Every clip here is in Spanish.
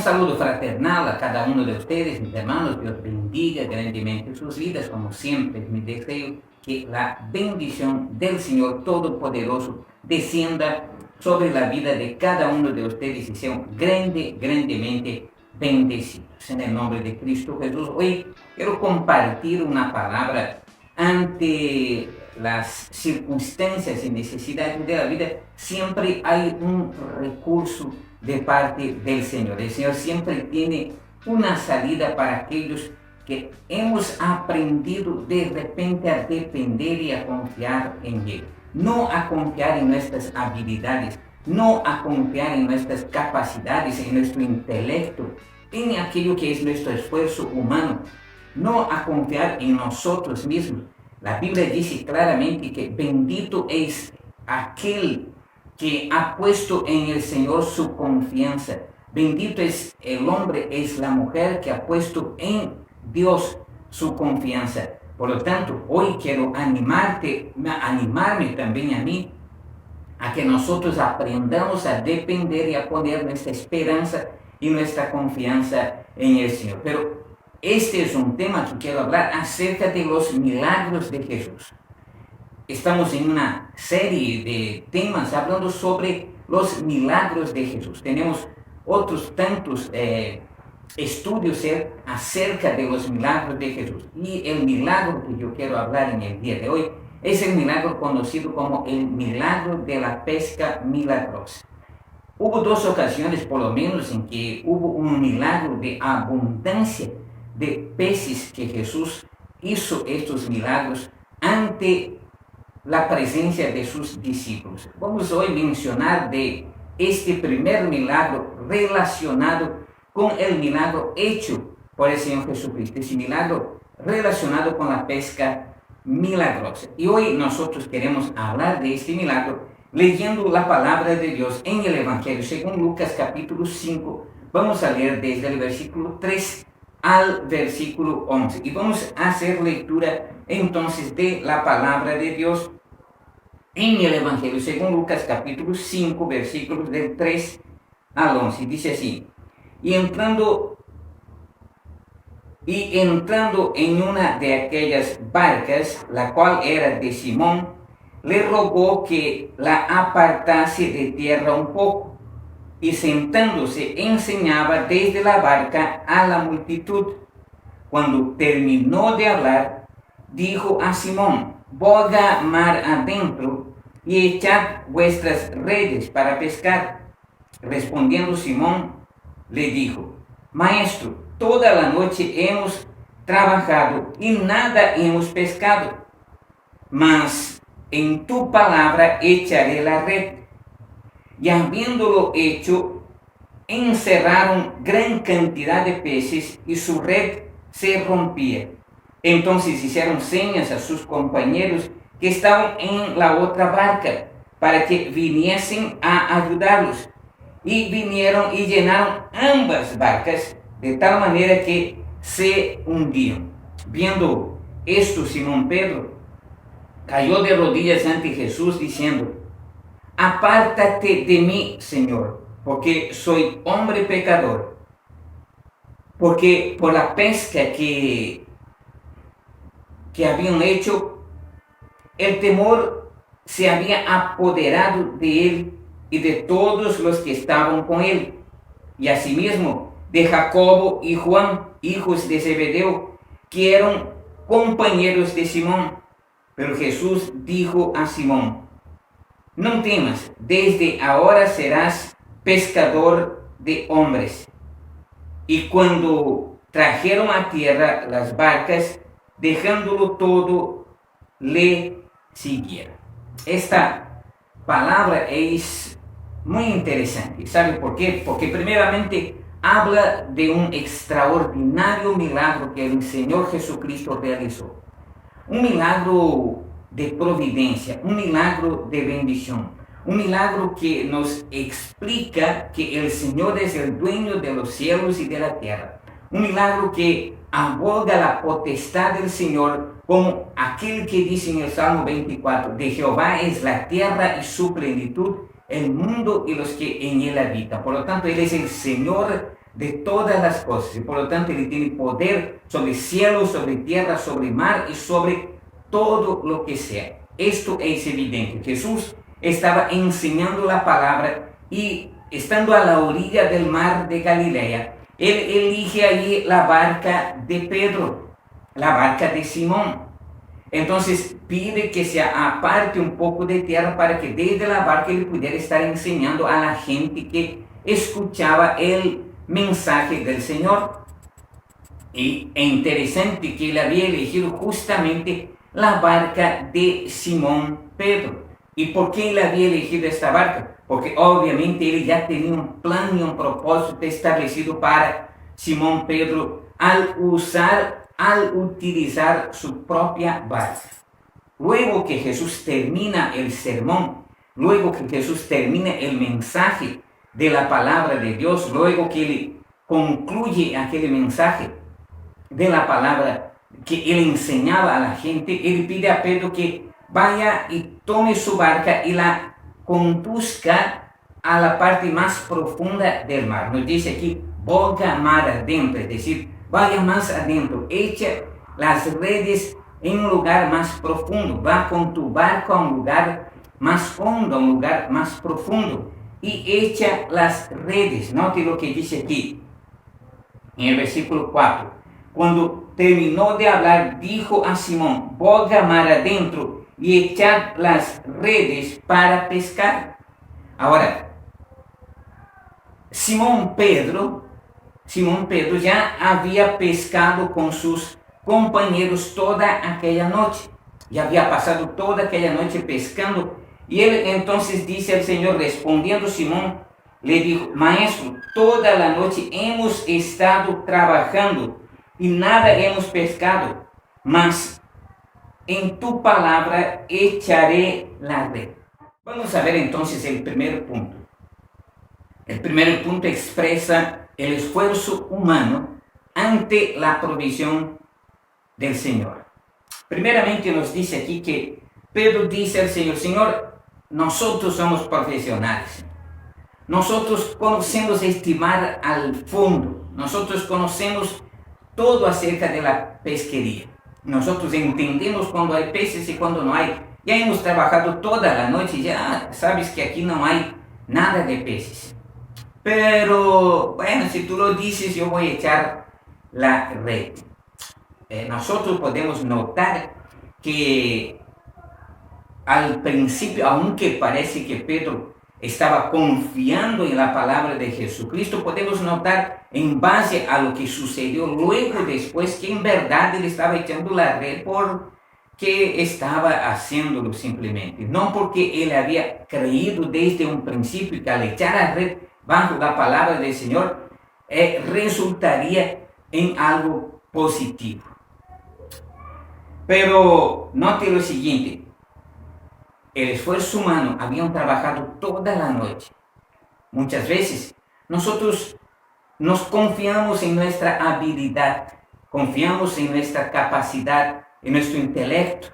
saludo fraternal a cada uno de ustedes, mis hermanos. Dios bendiga grandemente sus vidas. Como siempre, es mi deseo que la bendición del Señor Todopoderoso descienda sobre la vida de cada uno de ustedes y sean grandemente bendecidos. En el nombre de Cristo Jesús, hoy quiero compartir una palabra ante las circunstancias y necesidades de la vida. Siempre hay un recurso de parte del Señor. El Señor siempre tiene una salida para aquellos que hemos aprendido de repente a depender y a confiar en Él. No a confiar en nuestras habilidades, no a confiar en nuestras capacidades, en nuestro intelecto, en aquello que es nuestro esfuerzo humano, no a confiar en nosotros mismos. La Biblia dice claramente que bendito es aquel que ha puesto en el Señor su confianza. Bendito es el hombre, es la mujer que ha puesto en Dios su confianza. Por lo tanto, hoy quiero animarme también a mí, a que nosotros aprendamos a depender y a poner nuestra esperanza y nuestra confianza en el Señor. Pero este es un tema que quiero hablar acerca de los milagros de Jesús. Estamos en una serie de temas hablando sobre los milagros de Jesús. Tenemos otros tantos estudios acerca de los milagros de Jesús. Y el milagro que yo quiero hablar en el día de hoy es el milagro conocido como el milagro de la pesca milagrosa. Hubo dos ocasiones por lo menos en que hubo un milagro de abundancia de peces que Jesús hizo estos milagros ante la presencia de sus discípulos. Vamos hoy a mencionar de este primer milagro relacionado con el milagro hecho por el Señor Jesucristo, ese milagro relacionado con la pesca milagrosa. Y hoy nosotros queremos hablar de este milagro leyendo la palabra de Dios en el Evangelio según Lucas capítulo 5. Vamos a leer desde el versículo 3 al versículo 11 y vamos a hacer lectura entonces de la palabra de Dios en el Evangelio según Lucas capítulo 5 versículos del 3 al 11. Dice así: y entrando en una de aquellas barcas, la cual era de Simón, le rogó que la apartase de tierra un poco, y sentándose enseñaba desde la barca a la multitud. Cuando terminó de hablar, dijo a Simón: boga mar adentro y echad vuestras redes para pescar. Respondiendo Simón, le dijo: Maestro, toda la noche hemos trabajado y nada hemos pescado, mas en tu palabra echaré la red. Y habiéndolo hecho, encerraron gran cantidad de peces y su red se rompía. Entonces hicieron señas a sus compañeros que estaban en la otra barca para que viniesen a ayudarlos. Y vinieron y llenaron ambas barcas de tal manera que se hundían. Viendo esto, Simón Pedro cayó de rodillas ante Jesús diciendo: apártate de mí, Señor, porque soy hombre pecador. Porque por la pesca que habían hecho, el temor se había apoderado de él y de todos los que estaban con él, y asimismo de Jacobo y Juan, hijos de Zebedeo, que eran compañeros de Simón. Pero Jesús dijo a Simón: no temas, desde ahora serás pescador de hombres. Y cuando trajeron a tierra las barcas, dejándolo todo, le siguieron. Esta palabra es muy interesante. ¿Sabe por qué? Porque primeramente habla de un extraordinario milagro que el Señor Jesucristo realizó. Un milagro de providencia, un milagro de bendición, un milagro que nos explica que el Señor es el dueño de los cielos y de la tierra. Un milagro que aboga la potestad del Señor, como aquel que dice en el Salmo 24, de Jehová es la tierra y su plenitud, el mundo y los que en él habitan. Por lo tanto, Él es el Señor de todas las cosas y por lo tanto Él tiene poder sobre el cielo, sobre tierra, sobre el mar y sobre todo lo que sea. Esto es evidente. Jesús estaba enseñando la palabra y estando a la orilla del mar de Galilea, Él elige allí la barca de Pedro, la barca de Simón. Entonces pide que se aparte un poco de tierra para que desde la barca Él pudiera estar enseñando a la gente que escuchaba el mensaje del Señor. Y es interesante que Él había elegido justamente la barca de Simón Pedro. ¿Y por qué Él había elegido esta barca? Porque obviamente Él ya tenía un plan y un propósito establecido para Simón Pedro al utilizar su propia barca. Luego que Jesús termina el sermón, luego que Jesús termina el mensaje de la palabra de Dios, luego que Él concluye aquel mensaje de la palabra que Él enseñaba a la gente, Él pide a Pedro que vaya y tome su barca y la conduzca a la parte más profunda del mar. Nos dice aquí, boga mar adentro, es decir, vaya más adentro, echa las redes en un lugar más profundo, va con tu barco a un lugar más hondo, a un lugar más profundo y echa las redes. Note lo que dice aquí, en el versículo 4. Cuando terminó de hablar, dijo a Simón, boga mar adentro y echad las redes para pescar. Ahora, Simón Pedro ya había pescado con sus compañeros toda aquella noche. Ya había pasado toda aquella noche pescando. Y él entonces dice al Señor, respondiendo Simón, le dijo, Maestro, toda la noche hemos estado trabajando y nada hemos pescado, mas en tu palabra echaré la red. Vamos a ver entonces el primer punto. El primer punto expresa el esfuerzo humano ante la provisión del Señor. Primeramente nos dice aquí que Pedro dice al Señor, Señor, nosotros somos profesionales. Nosotros conocemos estimar al fondo. Nosotros conocemos todo acerca de la pesquería. Nosotros entendemos cuando hay peces y cuando no hay. Ya hemos trabajado toda la noche, ya sabes que aquí no hay nada de peces. Pero bueno, si tú lo dices, yo voy a echar la red. Nosotros podemos notar que al principio, aunque parece que Pedro estaba confiando en la palabra de Jesucristo, podemos notar en base a lo que sucedió luego después que en verdad él estaba echando la red porque estaba haciéndolo simplemente, no porque él había creído desde un principio que al echar la red bajo la palabra del Señor resultaría en algo positivo. Pero note lo siguiente, el esfuerzo humano habían trabajado toda la noche. Muchas veces nosotros nos confiamos en nuestra habilidad, confiamos en nuestra capacidad, en nuestro intelecto,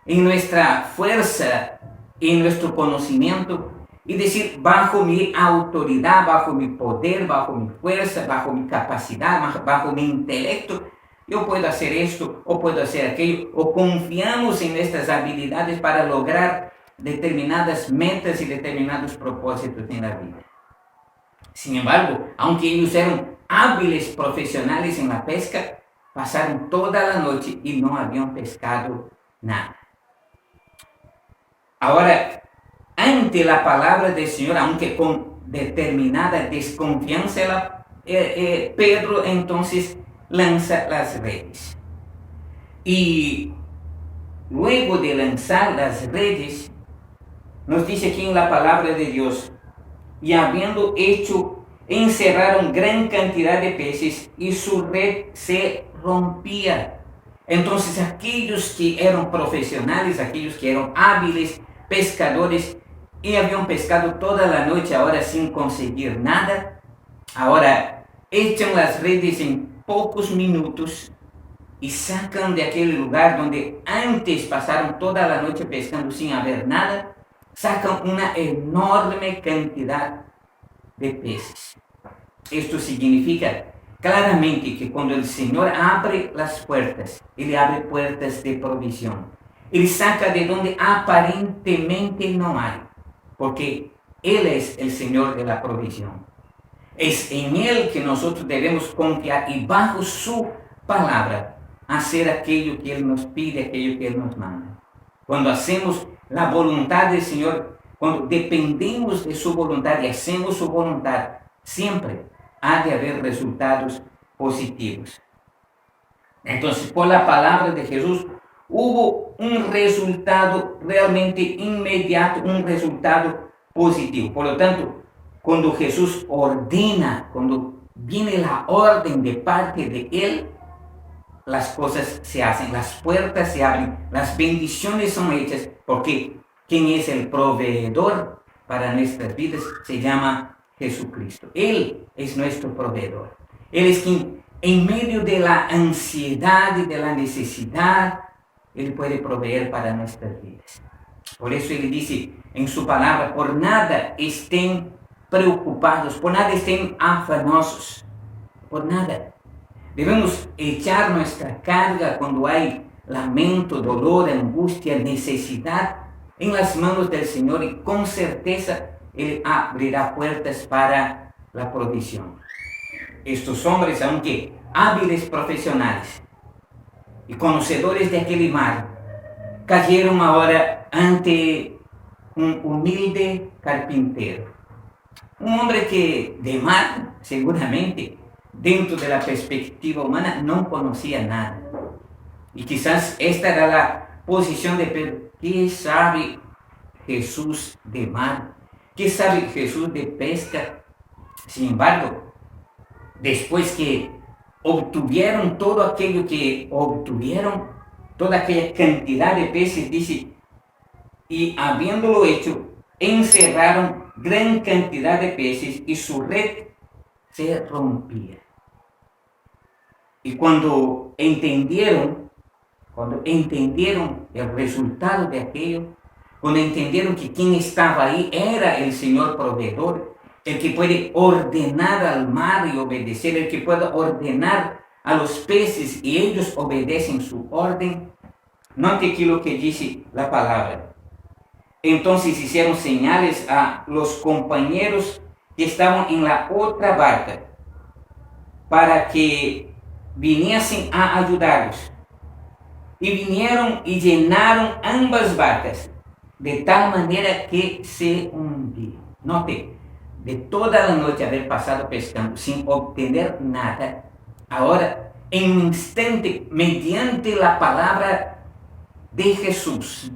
en nuestra fuerza, en nuestro conocimiento y decir, bajo mi autoridad, bajo mi poder, bajo mi fuerza, bajo mi capacidad, bajo mi intelecto, yo puedo hacer esto o puedo hacer aquello, o confiamos en nuestras habilidades para lograr determinadas metas y determinados propósitos en la vida. Sin embargo, aunque ellos eran hábiles profesionales en la pesca, pasaron toda la noche y no habían pescado nada. Ahora, ante la palabra del Señor, aunque con determinada desconfianza, Pedro entonces lanza las redes. Y luego de lanzar las redes, nos dice aquí en la palabra de Dios, y habiendo hecho, encerraron gran cantidad de peces y su red se rompía. Entonces aquellos que eran profesionales, aquellos que eran hábiles pescadores y habían pescado toda la noche ahora sin conseguir nada, ahora echan las redes en pocos minutos y sacan de aquel lugar donde antes pasaron toda la noche pescando sin haber nada, sacan una enorme cantidad de peces. Esto significa claramente que cuando el Señor abre las puertas, Él abre puertas de provisión. Él saca de donde aparentemente no hay, porque Él es el Señor de la provisión. Es en Él que nosotros debemos confiar y bajo su palabra hacer aquello que Él nos pide, aquello que Él nos manda. Cuando hacemos la voluntad del Señor, cuando dependemos de su voluntad y hacemos su voluntad, siempre ha de haber resultados positivos. Entonces, por la palabra de Jesús, hubo un resultado realmente inmediato, un resultado positivo. Por lo tanto, cuando Jesús ordena, cuando viene la orden de parte de Él, las cosas se hacen, las puertas se abren, las bendiciones son hechas, porque ¿quién es el proveedor para nuestras vidas? Se llama Jesucristo. Él es nuestro proveedor. Él es quien, en medio de la ansiedad y de la necesidad, Él puede proveer para nuestras vidas. Por eso Él dice en su palabra, por nada estén preocupados, por nada estén afanosos, por nada. Debemos echar nuestra carga cuando hay lamento, dolor, angustia, necesidad en las manos del Señor y con certeza Él abrirá puertas para la provisión. Estos hombres, aunque hábiles profesionales y conocedores de aquel mar, cayeron ahora ante un humilde carpintero. Un hombre que de mar, seguramente, dentro de la perspectiva humana, no conocía nada. Y quizás esta era la posición de Pedro. ¿Qué sabe Jesús de mar? ¿Qué sabe Jesús de pesca? Sin embargo, después que obtuvieron todo aquello que obtuvieron, toda aquella cantidad de peces, dice, y habiéndolo hecho, encerraron gran cantidad de peces y su red se rompía. Y cuando entendieron el resultado de aquello, cuando entendieron que quien estaba ahí era el Señor proveedor, el que puede ordenar al mar y obedecer, el que puede ordenar a los peces y ellos obedecen su orden, note aquí lo que dice la palabra. Entonces hicieron señales a los compañeros que estaban en la otra barca para que viniesen a ayudarlos. Y vinieron y llenaron ambas barcas de tal manera que se hundieron. Note, de toda la noche haber pasado pescando sin obtener nada, ahora en un instante, mediante la palabra de Jesús,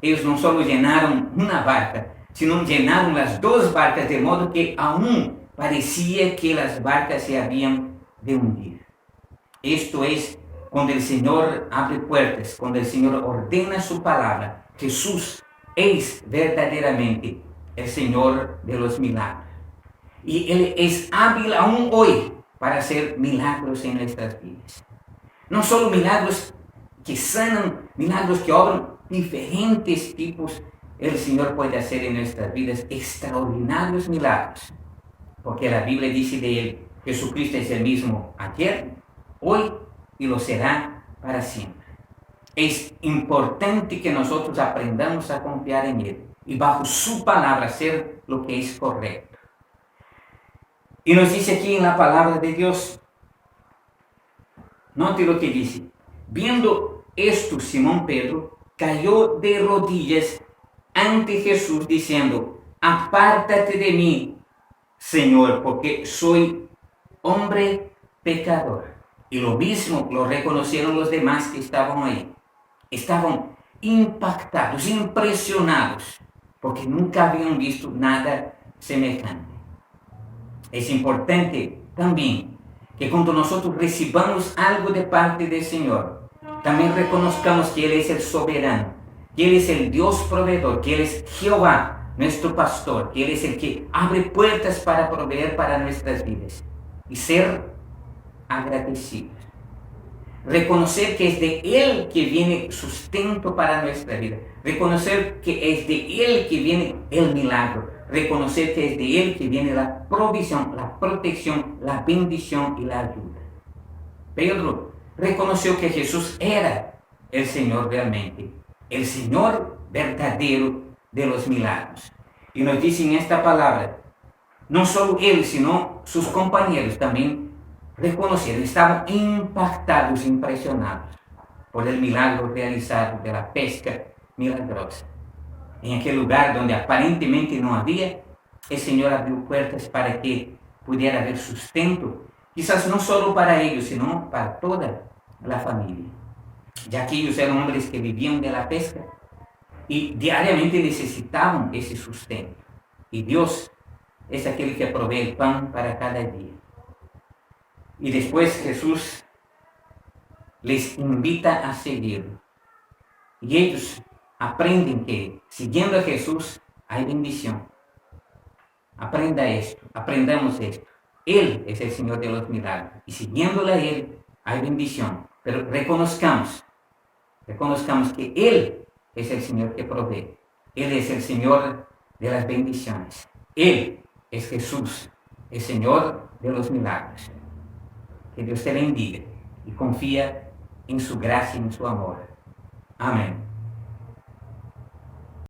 ellos no solo llenaron una barca, sino llenaron las dos barcas, de modo que aún parecía que las barcas se habían de hundir. Esto es cuando el Señor abre puertas, cuando el Señor ordena su palabra. Jesús es verdaderamente el Señor de los milagros. Y Él es hábil aún hoy para hacer milagros en nuestras vidas. No solo milagros que sanan, milagros que obran, diferentes tipos el Señor puede hacer en nuestras vidas, extraordinarios milagros. Porque la Biblia dice de Él, Jesucristo es el mismo ayer, hoy y lo será para siempre. Es importante que nosotros aprendamos a confiar en Él y bajo su palabra hacer lo que es correcto. Y nos dice aquí en la palabra de Dios, note lo que dice, viendo esto Simón Pedro cayó de rodillas ante Jesús diciendo, apártate de mí, Señor, porque soy hombre pecador. Y lo mismo lo reconocieron los demás que estaban ahí. Estaban impactados, impresionados, porque nunca habían visto nada semejante. Es importante también que cuando nosotros recibamos algo de parte del Señor, también reconozcamos que Él es el soberano, que Él es el Dios proveedor, que Él es Jehová, nuestro pastor, que Él es el que abre puertas para proveer para nuestras vidas. Y ser agradecidos. Reconocer que es de Él que viene sustento para nuestra vida. reconocer que es de Él que viene el milagro, reconocer que es de Él que viene la provisión, la protección, la bendición y la ayuda. Pedro reconoció que Jesús era el Señor realmente, el Señor verdadero de los milagros. Y nos dice en esta palabra, no solo él, sino sus compañeros también reconocieron, estaban impactados, impresionados por el milagro realizado de la pesca milagrosa. En aquel lugar donde aparentemente no había, el Señor abrió puertas para que pudiera haber sustento, quizás no solo para ellos, sino para toda la familia, ya que ellos eran hombres que vivían de la pesca y diariamente necesitaban ese sustento. Y Dios es aquel que provee el pan para cada día. Y después Jesús les invita a seguirlo. Y ellos aprenden que siguiendo a Jesús hay bendición. Aprenda esto, aprendamos esto. Él es el Señor de los milagros. Y siguiéndole a Él hay bendición. Pero reconozcamos que Él es el Señor que provee. Él es el Señor de las bendiciones. Él es Jesús, el Señor de los milagros. Que Dios te bendiga y confía en su gracia y en su amor. Amén.